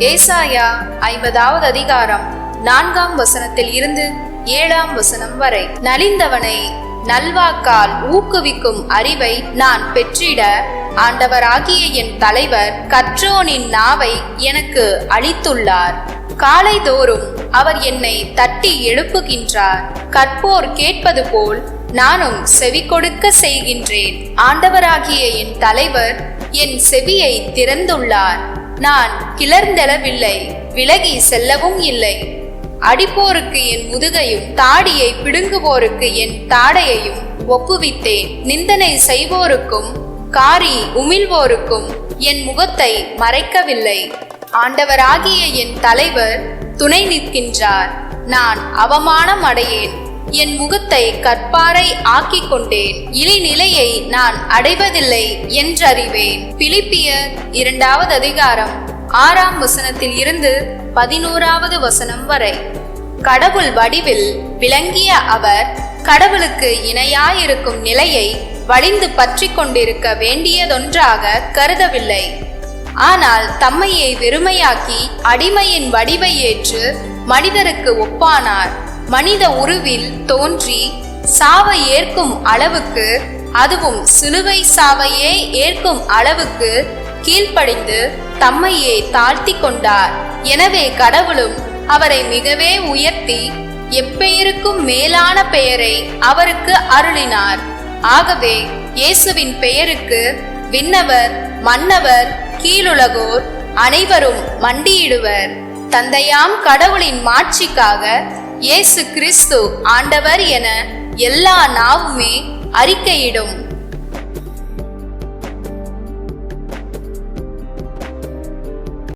ஏசாயா 50வது அதிகாரம் 4ஆம் வசனத்தில் இருந்து 7ஆம் வசனம் வரை. நலிந்தவனை நல்வாக்கால் ஊக்குவிக்கும் அறிவை நான் பெற்றிட ஆண்டவராகிய என் தலைவர் கற்றோனின் நாவை எனக்கு அளித்துள்ளார். காலைதோறும் அவர் என்னை தட்டி எழுப்புகின்றார். கற்போர் கேட்பது போல் நானும் செவி கொடுக்க செய்கின்றேன். ஆண்டவராகிய என் தலைவர் என் செவியை திறந்துள்ளார். நான் கிளர்ந்தெழவில்லை, விலகி செல்லவும் இல்லை. அடிப்போருக்கு என் முதுகையும் தாடியை பிடுங்குவோருக்கு என் தாடையையும் ஒப்புவித்தேன். நிந்தனை செய்வோருக்கும் காரி உமிழ்வோருக்கும் என் முகத்தை மறைக்கவில்லை. ஆண்டவராகிய என் தலைவர் துணை நிற்கின்றார். நான் அவமானம் அடையேன். என் முகத்தை கற்பாரை ஆக்கிக் கொண்டேன். இழிநிலையை நான் அடைவதில்லை என்றறிவேன். பிலிப்பியர் 2வது அதிகாரம் 6ஆம் வசனத்தில் இருந்து 11வது வசனம் வரை. கடவுள் வடிவில் விளங்கிய அவர் கடவுளுக்கு இணையாயிருக்கும் நிலையை வலிந்து பற்றி கொண்டிருக்க வேண்டியதொன்றாக கருதவில்லை. ஆனால் தம்மையை வெறுமையாக்கி அடிமையின் வடிவை ஏற்று மனிதருக்கு ஒப்பானார். மனித உருவில் தோன்றி சாவை ஏற்கும் அளவுக்கு, அதுவும் சிலுவை சாவையே ஏற்கும் அளவுக்கு கீழ்ப்படிந்து தம்மையே தாழ்த்தி கொண்டார். எனவே கடவுளும் அவரை மிகவே உயர்த்தி எப்பெயருக்கும் மேலான பெயரை அவருக்கு அருளினார். ஆகவே இயேசுவின் பெயருக்கு விண்ணவர், மன்னவர், கீழுலகோர் அனைவரும் மண்டியிடுவர். தந்தையாம் கடவுளின் மாட்சிக்காக இயேசு கிறிஸ்து ஆண்டவர் என எல்லா நாவுமே அறிக்கையிடும்.